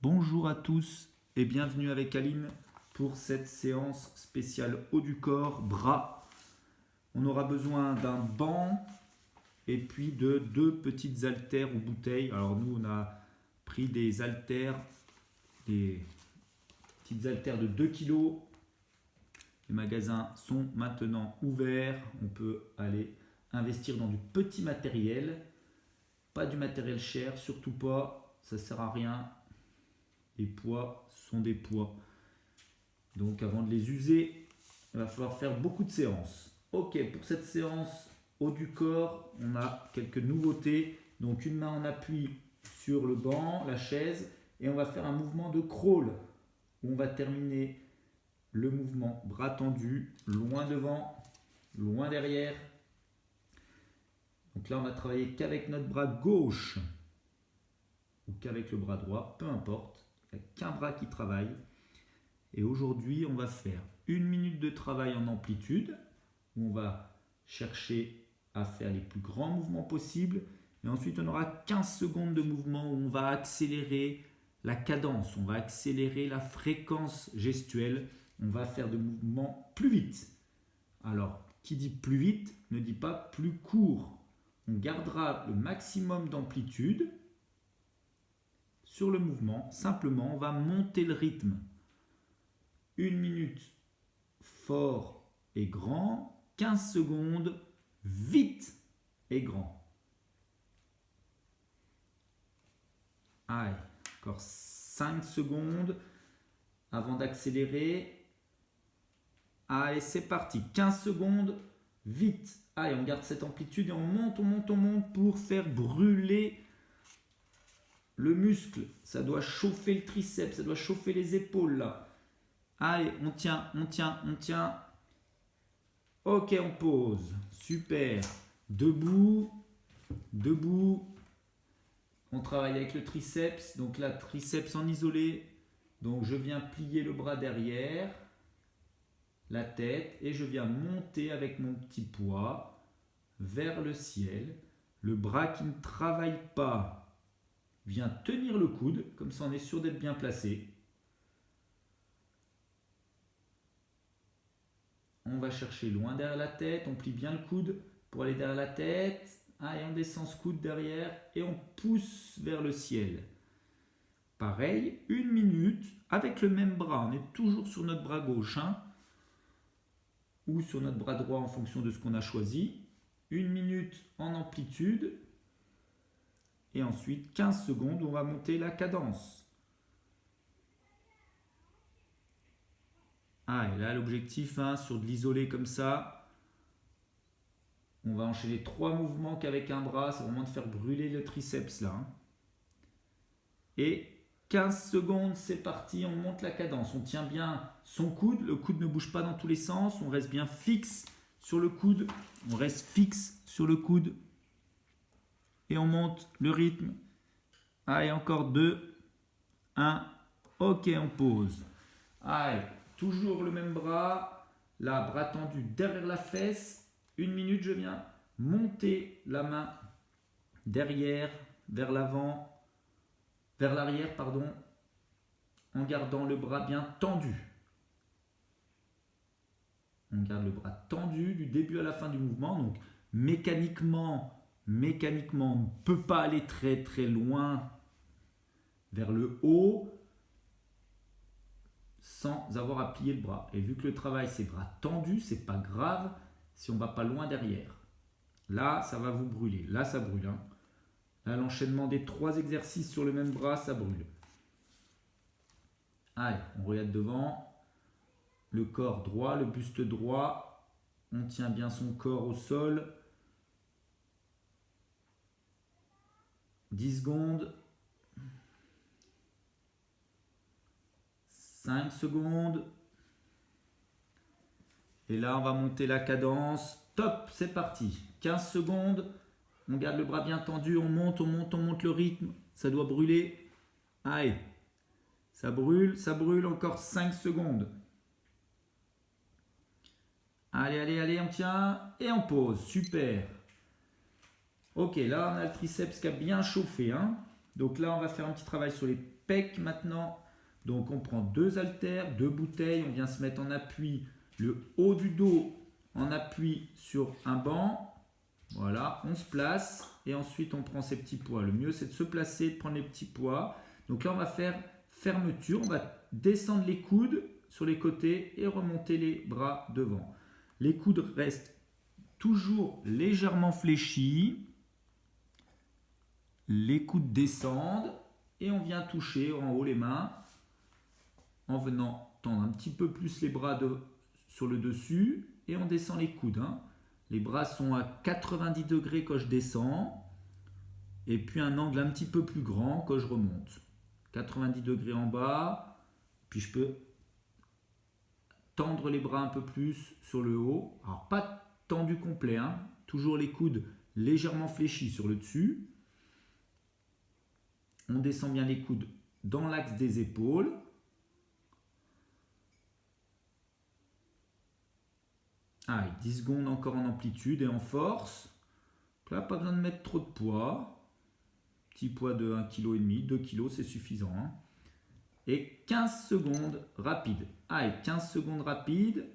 Bonjour à tous et bienvenue avec Aline pour cette séance spéciale haut du corps, bras. On aura besoin d'un banc et puis de deux petites haltères ou bouteilles. Alors nous on a pris des haltères, des petites haltères de 2 kg. Les magasins sont maintenant ouverts. On peut aller investir dans du petit matériel, pas du matériel cher, surtout pas, ça sert à rien. Les poids sont des poids. Donc avant de les user, il va falloir faire beaucoup de séances. Ok, pour cette séance haut du corps, on a quelques nouveautés. Donc une main en appui sur le banc, la chaise, et on va faire un mouvement de crawl où on va terminer le mouvement bras tendus, loin devant, loin derrière. Donc là, on va travailler qu'avec notre bras gauche ou qu'avec le bras droit, peu importe. Il n'y a qu'un bras qui travaille. Et aujourd'hui, on va faire 1 minute de travail en amplitude, où on va chercher à faire les plus grands mouvements possibles. Et ensuite, on aura 15 secondes de mouvement où on va accélérer la cadence, on va accélérer la fréquence gestuelle, on va faire des mouvements plus vite. Alors, qui dit plus vite ne dit pas plus court. On gardera le maximum d'amplitude sur le mouvement. Simplement, on va monter le rythme. 1 minute fort et grand, 15 secondes vite et grand. Allez, encore 5 secondes avant d'accélérer. Allez, c'est parti. 15 secondes vite. Allez, on garde cette amplitude et on monte pour faire brûler le muscle. Ça doit chauffer le triceps, ça doit chauffer les épaules là. Allez, on tient. Ok, on pose. Super. Debout. On travaille avec le triceps. Donc là, triceps en isolé. Donc je viens plier le bras derrière, la tête, et je viens monter avec mon petit poids vers le ciel. Le bras qui ne travaille pas vient tenir le coude. Comme ça, on est sûr d'être bien placé. On va chercher loin derrière la tête, on plie bien le coude pour aller derrière la tête. Allez, on descend ce coude derrière et on pousse vers le ciel. Pareil, 1 minute avec le même bras. On est toujours sur notre bras gauche ou sur notre bras droit en fonction de ce qu'on a choisi. 1 minute en amplitude et ensuite 15 secondes où on va monter la cadence. Et là, l'objectif, sur de l'isolé comme ça, on va enchaîner 3 mouvements qu'avec un bras. C'est vraiment de faire brûler le triceps là. Et 15 secondes, c'est parti. On monte la cadence. On tient bien son coude. Le coude ne bouge pas dans tous les sens. On reste bien fixe sur le coude. On reste fixe sur le coude. Et on monte le rythme. Allez, encore 2, 1. Ok, on pose. Allez. Toujours le même bras, là, bras tendu derrière la fesse. 1 minute, je viens monter la main derrière, vers l'avant, vers l'arrière, en gardant le bras bien tendu. On garde le bras tendu du début à la fin du mouvement. Donc, mécaniquement, on ne peut pas aller très très loin vers le haut sans avoir à plier le bras. Et vu que le travail c'est bras tendus, c'est pas grave si on va pas loin derrière. Là, ça va vous brûler. Là, ça brûle. Là, l'enchaînement des 3 exercices sur le même bras, ça brûle. Allez, on regarde devant. Le corps droit, le buste droit. On tient bien son corps au sol. 10 secondes. 5 secondes. Et là, on va monter la cadence. Top, c'est parti. 15 secondes. On garde le bras bien tendu. On monte le rythme. Ça doit brûler. Allez. Ça brûle. Encore 5 secondes. Allez, on tient. Et on pose. Super. Ok, là, on a le triceps qui a bien chauffé. Donc là, on va faire un petit travail sur les pecs maintenant. Donc on prend 2 haltères, 2 bouteilles, on vient se mettre en appui, le haut du dos en appui sur un banc. Voilà, on se place et ensuite on prend ces petits poids. Le mieux c'est de se placer, de prendre les petits poids. Donc là on va faire fermeture, on va descendre les coudes sur les côtés et remonter les bras devant. Les coudes restent toujours légèrement fléchis. Les coudes descendent et on vient toucher en haut les mains en venant tendre un petit peu plus les bras sur le dessus et on descend les coudes. Hein. Les bras sont à 90 degrés quand je descends et puis un angle un petit peu plus grand quand je remonte. 90 degrés en bas, puis je peux tendre les bras un peu plus sur le haut. Alors pas tendu complet, hein. Toujours les coudes légèrement fléchis sur le dessus. On descend bien les coudes dans l'axe des épaules. Allez, 10 secondes encore en amplitude et en force. Donc là, pas besoin de mettre trop de poids. Petit poids de 1,5 kg, 2 kg, c'est suffisant. Hein. Et 15 secondes rapide. Allez, 15 secondes rapide.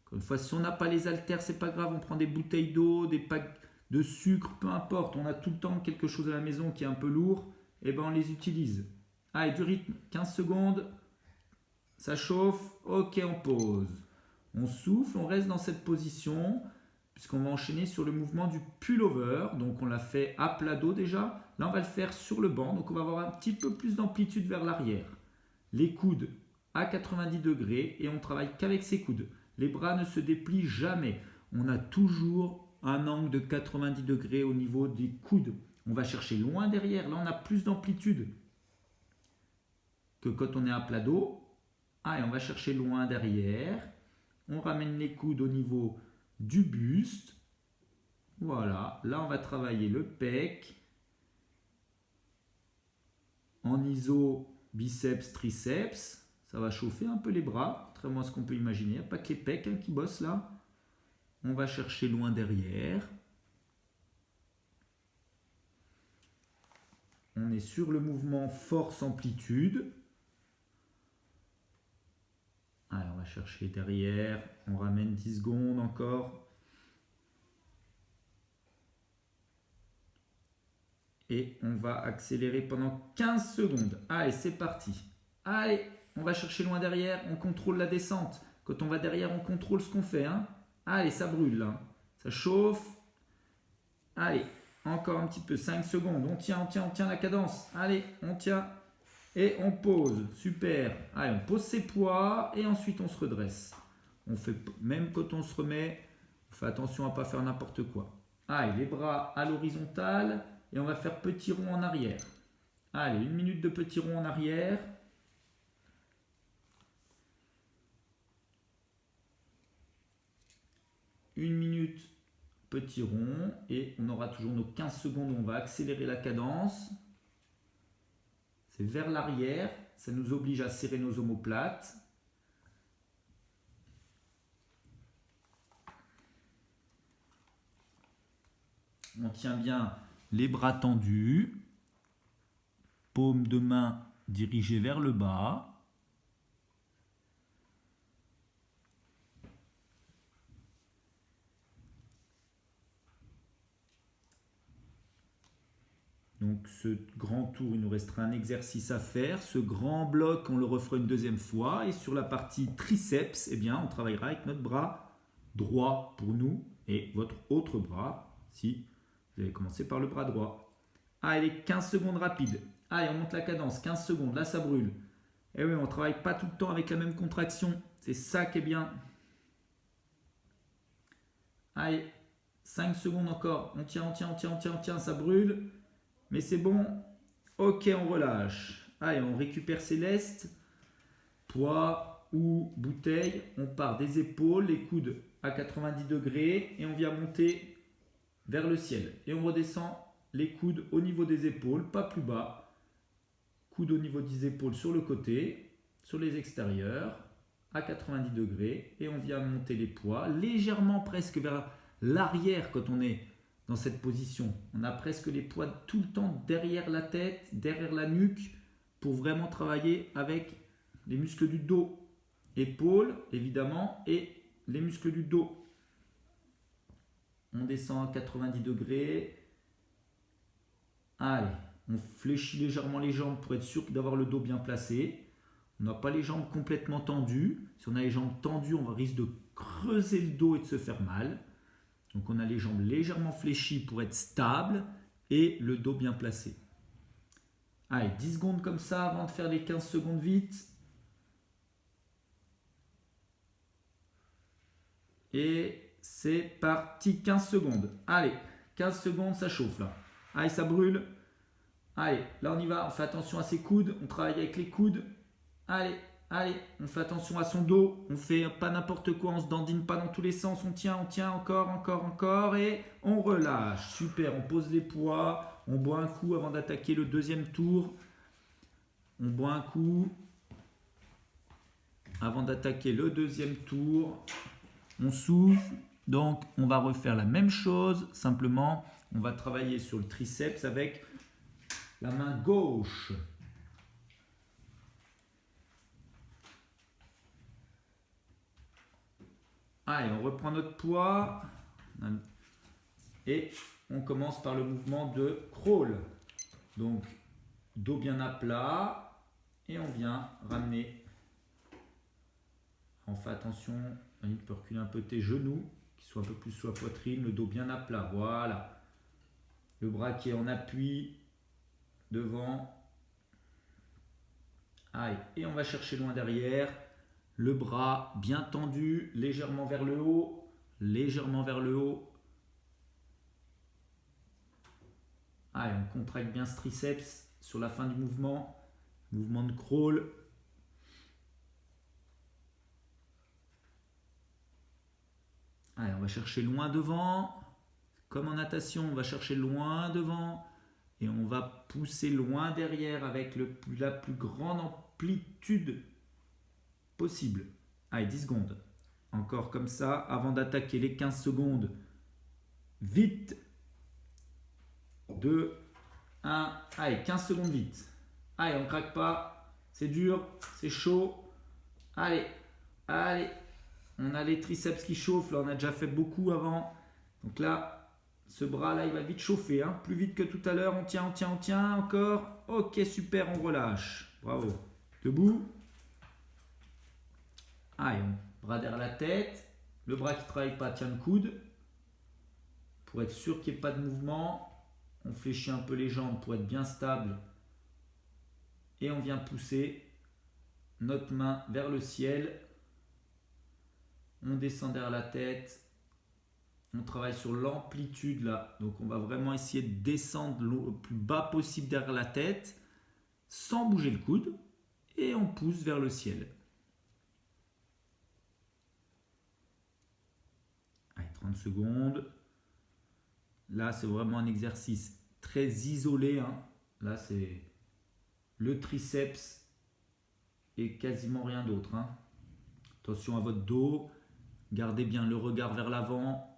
Encore une fois, si on n'a pas les haltères, c'est pas grave. On prend des bouteilles d'eau, des packs de sucre, peu importe. On a tout le temps quelque chose à la maison qui est un peu lourd. Et ben on les utilise. Allez, du rythme, 15 secondes. Ça chauffe. Ok, on pose. On souffle, on reste dans cette position puisqu'on va enchaîner sur le mouvement du pullover. Donc on l'a fait à plat dos déjà. Là on va le faire sur le banc. Donc on va avoir un petit peu plus d'amplitude vers l'arrière. Les coudes à 90 degrés et on travaille qu'avec ces coudes. Les bras ne se déplient jamais. On a toujours un angle de 90 degrés au niveau des coudes. On va chercher loin derrière. Là on a plus d'amplitude que quand on est à plat dos. Et on va chercher loin derrière. On ramène les coudes au niveau du buste. Voilà, là on va travailler le pec. En iso, biceps, triceps. Ça va chauffer un peu les bras, contrairement à ce qu'on peut imaginer. Il n'y a pas que les pecs qui bossent là. On va chercher loin derrière. On est sur le mouvement force-amplitude. Allez, on va chercher derrière, on ramène 10 secondes encore. Et on va accélérer pendant 15 secondes. Allez, c'est parti. Allez, on va chercher loin derrière, on contrôle la descente. Quand on va derrière, on contrôle ce qu'on fait. Hein. Allez, ça brûle là. Ça chauffe. Allez, encore un petit peu, 5 secondes. On tient la cadence. Allez, on tient. Et on pose, super. Allez, on pose ses poids et ensuite on se redresse. On fait, même quand on se remet, on fait attention à ne pas faire n'importe quoi. Allez, les bras à l'horizontale et on va faire petit rond en arrière. Allez, 1 minute de petit rond en arrière. Une minute petit rond et on aura toujours nos 15 secondes où on va accélérer la cadence. C'est vers l'arrière, ça nous oblige à serrer nos omoplates. On tient bien les bras tendus, paume de main dirigée vers le bas. Donc ce grand tour, il nous restera un exercice à faire. Ce grand bloc, on le refera une deuxième fois. Et sur la partie triceps, eh bien, on travaillera avec notre bras droit pour nous et votre autre bras, si vous allez commencer par le bras droit. Allez, 15 secondes rapides. Allez, on monte la cadence, 15 secondes, là ça brûle. Et oui, on ne travaille pas tout le temps avec la même contraction. C'est ça qui est bien. Allez, 5 secondes encore. On tient, ça brûle. Mais c'est bon. Ok, on relâche. Allez, on récupère ses lestes. Poids ou bouteille. On part des épaules, les coudes à 90 degrés. Et on vient monter vers le ciel. Et on redescend les coudes au niveau des épaules, pas plus bas. Coudes au niveau des épaules sur le côté, sur les extérieurs, à 90 degrés. Et on vient monter les poids légèrement presque vers l'arrière quand on est dans cette position. On a presque les poids tout le temps derrière la tête, derrière la nuque, pour vraiment travailler avec les muscles du dos, épaules évidemment, et les muscles du dos. On descend à 90 degrés. Allez, on fléchit légèrement les jambes pour être sûr d'avoir le dos bien placé. On n'a pas les jambes complètement tendues. Si on a les jambes tendues, on risque de creuser le dos et de se faire mal. Donc on a les jambes légèrement fléchies pour être stable et le dos bien placé. Allez, 10 secondes comme ça avant de faire les 15 secondes vite. Et c'est parti, 15 secondes. Allez, 15 secondes, ça chauffe là. Allez, ça brûle. Allez, là on y va, on fait attention à ses coudes, on travaille avec les coudes. Allez, allez, on fait attention à son dos, on fait pas n'importe quoi, on se dandine pas dans tous les sens, on tient, encore, et on relâche. Super, on pose les poids, on boit un coup avant d'attaquer le deuxième tour. On boit un coup avant d'attaquer le deuxième tour. On souffle, donc on va refaire la même chose, simplement on va travailler sur le triceps avec la main gauche. Allez, on reprend notre poids et on commence par le mouvement de crawl. Donc, dos bien à plat et on vient ramener. On fait attention, il peut reculer un peu tes genoux, qui soient un peu plus sur la poitrine, le dos bien à plat. Voilà. Le bras qui est en appui devant. Allez, et on va chercher loin derrière. Le bras bien tendu, légèrement vers le haut, légèrement vers le haut. Allez, on contracte bien ce triceps sur la fin du mouvement. Mouvement de crawl. Allez, on va chercher loin devant. Comme en natation, on va chercher loin devant. Et on va pousser loin derrière avec la plus grande amplitude possible. Allez, 10 secondes. Encore comme ça, avant d'attaquer les 15 secondes. Vite. 2, 1. Allez, 15 secondes vite. Allez, on ne craque pas. C'est dur, c'est chaud. Allez, allez. On a les triceps qui chauffent. Là, on a déjà fait beaucoup avant. Donc là, ce bras-là, il va vite chauffer. Hein. Plus vite que tout à l'heure. On tient, on tient, on tient. Encore. Ok, super, on relâche. Bravo. Debout. Allez, bras derrière la tête. Le bras qui ne travaille pas tient le coude. Pour être sûr qu'il n'y ait pas de mouvement, on fléchit un peu les jambes pour être bien stable. Et on vient pousser notre main vers le ciel. On descend derrière la tête. On travaille sur l'amplitude là. Donc on va vraiment essayer de descendre le plus bas possible derrière la tête sans bouger le coude. Et on pousse vers le ciel. Allez, 30 secondes. Là, c'est vraiment un exercice très isolé. Hein. Là, c'est le triceps et quasiment rien d'autre. Hein. Attention à votre dos. Gardez bien le regard vers l'avant.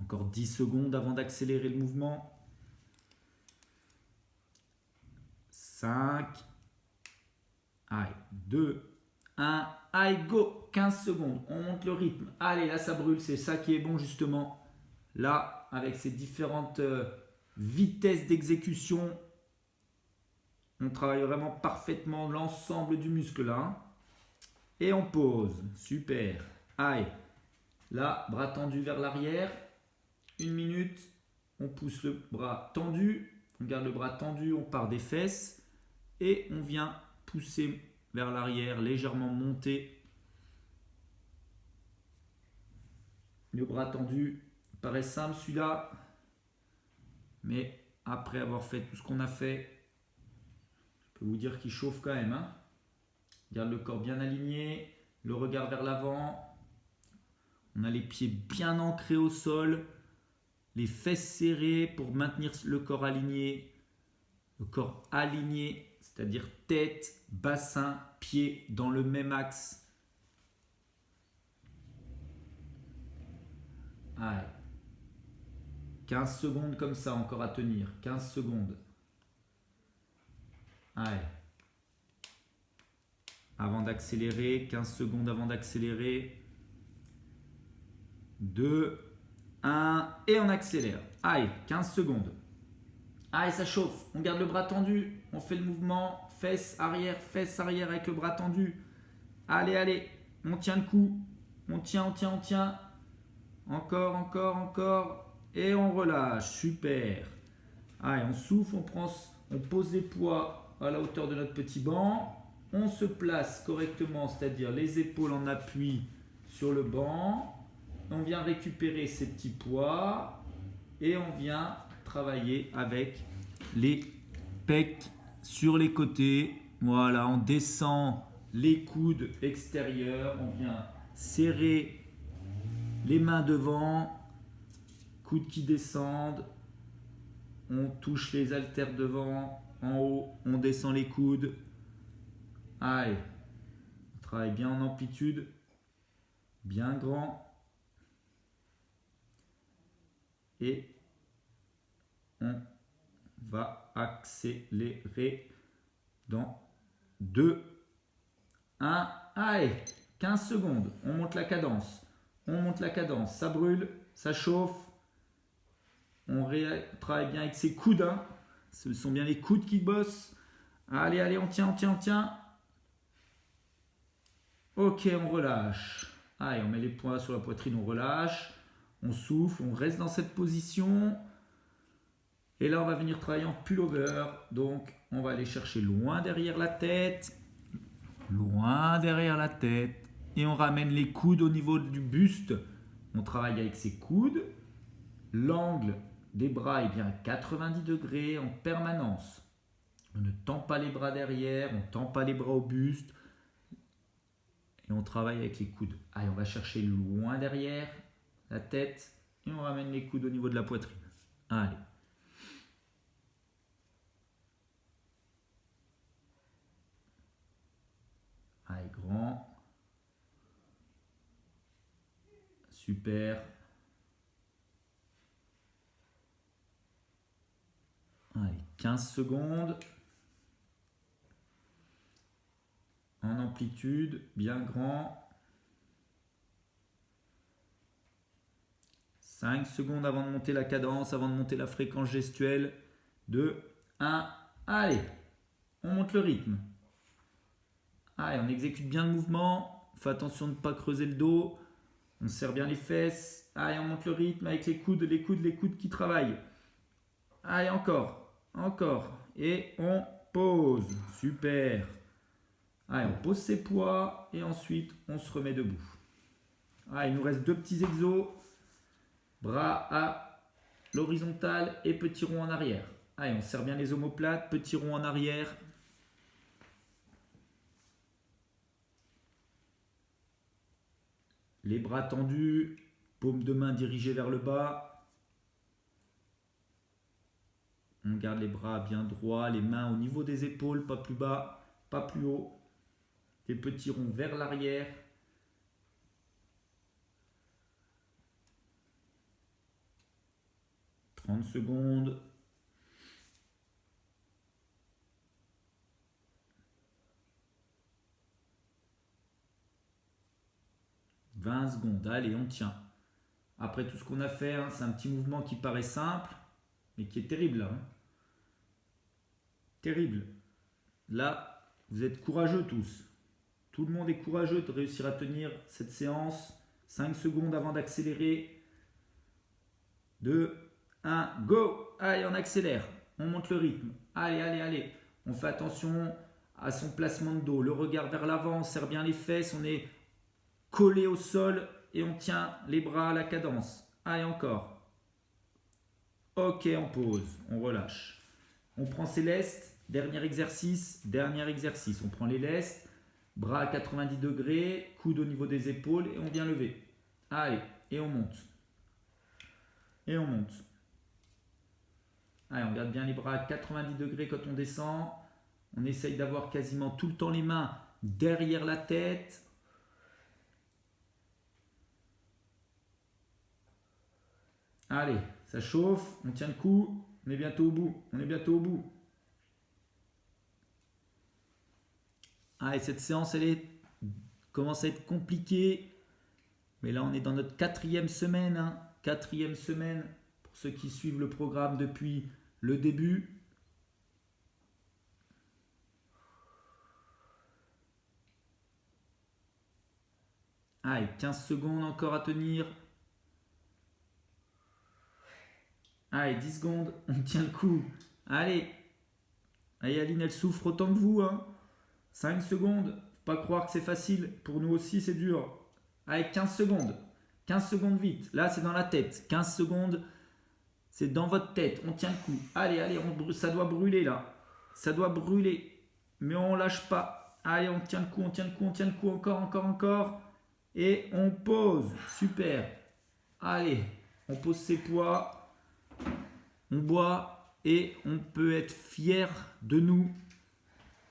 Encore 10 secondes avant d'accélérer le mouvement. 5. Allez, 2, 1. Allez, go. 15 secondes. On monte le rythme. Allez, là, ça brûle. C'est ça qui est bon, justement. Là, avec ces différentes vitesses d'exécution, on travaille vraiment parfaitement l'ensemble du muscle là. Hein. Et on pose. Super. Allez. Là, bras tendu vers l'arrière. 1 minute. On pousse le bras tendu. On garde le bras tendu. On part des fesses. Et on vient pousser vers l'arrière, légèrement monter. Le bras tendu. Il paraît simple celui-là. Mais après avoir fait tout ce qu'on a fait, je peux vous dire qu'il chauffe quand même. Hein. Garde le corps bien aligné. Le regard vers l'avant. On a les pieds bien ancrés au sol. Les fesses serrées pour maintenir le corps aligné. Le corps aligné, c'est-à-dire tête, bassin, pied dans le même axe. Allez. 15 secondes comme ça, encore à tenir. 15 secondes. Allez. Avant d'accélérer, 15 secondes avant d'accélérer. 2, 1, et on accélère. Allez, 15 secondes. Allez, ça chauffe. On garde le bras tendu. On fait le mouvement fesse arrière avec le bras tendu. Allez, allez. On tient le coup. On tient. Encore. Et on relâche. Super. Allez, on souffle, on pose les poids à la hauteur de notre petit banc. On se place correctement, c'est-à-dire les épaules en appui sur le banc. On vient récupérer ces petits poids et on vient travailler avec les pecs sur les côtés. Voilà, on descend les coudes extérieurs. On vient serrer les mains devant, coudes qui descendent. On touche les haltères devant, en haut, on descend les coudes. Allez, on travaille bien en amplitude, bien grand. Et on va accélérer dans 2, 1. Allez, 15 secondes. On monte la cadence. Ça brûle, ça chauffe. On travaille bien avec ses coudes. Hein. Ce sont bien les coudes qui bossent. Allez, on tient. Ok, on relâche. Allez, on met les poings sur la poitrine, on relâche. On souffle, on reste dans cette position. Et là, on va venir travailler en pullover. Donc, on va aller chercher loin derrière la tête. Et on ramène les coudes au niveau du buste. On travaille avec ses coudes. L'angle des bras est bien à 90 degrés en permanence. On ne tend pas les bras derrière, on ne tend pas les bras au buste. Et on travaille avec les coudes. Allez, on va chercher loin derrière la tête et on ramène les coudes au niveau de la poitrine. Allez. Allez, grand. Super. Allez, 15 secondes. En amplitude, bien grand. 5 secondes avant de monter la cadence, avant de monter la fréquence gestuelle. 2, 1, allez, on monte le rythme. Allez, on exécute bien le mouvement. On fait attention de ne pas creuser le dos. On serre bien les fesses. Allez, on monte le rythme avec les coudes qui travaillent. Allez, encore. Et on pose. Super. Allez, on pose ses poids et ensuite on se remet debout. Allez, il nous reste 2 petits exos. Bras à l'horizontale et petit rond en arrière. Allez, on serre bien les omoplates, petit rond en arrière. Les bras tendus, paume de main dirigée vers le bas. On garde les bras bien droits, les mains au niveau des épaules, pas plus bas, pas plus haut. Les petits ronds vers l'arrière. « 30 secondes. « 20 secondes. Allez, on tient. Après tout ce qu'on a fait, hein, c'est un petit mouvement qui paraît simple, mais qui est terrible là. Hein. Terrible. Là, vous êtes courageux tous. Tout le monde est courageux de réussir à tenir cette séance. 5 secondes avant d'accélérer. 2, 1, go! Allez, on accélère. On monte le rythme. Allez. On fait attention à son placement de dos. Le regard vers l'avant, on serre bien les fesses. On est collé au sol et on tient les bras à la cadence. Allez, encore. Ok, on pose. On relâche. On prend ses lestes. Dernier exercice. On prend les lestes. Bras à 90 degrés. Coude au niveau des épaules et on vient lever. Allez, et on monte. Allez, on garde bien les bras à 90 degrés quand on descend. On essaye d'avoir quasiment tout le temps les mains derrière la tête. Allez, ça chauffe, on tient le coup, on est bientôt au bout, on est bientôt au bout. Allez, cette séance, commence à être compliquée. Mais là, on est dans notre 4e semaine. 4e semaine pour ceux qui suivent le programme depuis le début. Allez, 15 secondes encore à tenir. Allez, 10 secondes, on tient le coup. Allez, Aline, elle souffre autant que vous. 5 secondes, faut pas croire que c'est facile. Pour nous aussi, c'est dur. Allez, 15 secondes. 15 secondes vite. Là, c'est dans la tête. 15 secondes, c'est dans votre tête. On tient le coup. Allez, ça doit brûler là. Ça doit brûler. Mais on lâche pas. Allez, on tient le coup, on tient le coup, on tient le coup. Encore. Et on pose. Super. Allez, on pose ses poids. On boit et on peut être fier de nous.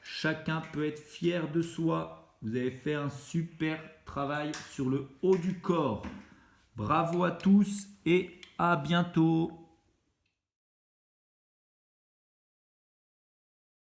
Chacun peut être fier de soi. Vous avez fait un super travail sur le haut du corps. Bravo à tous et à bientôt.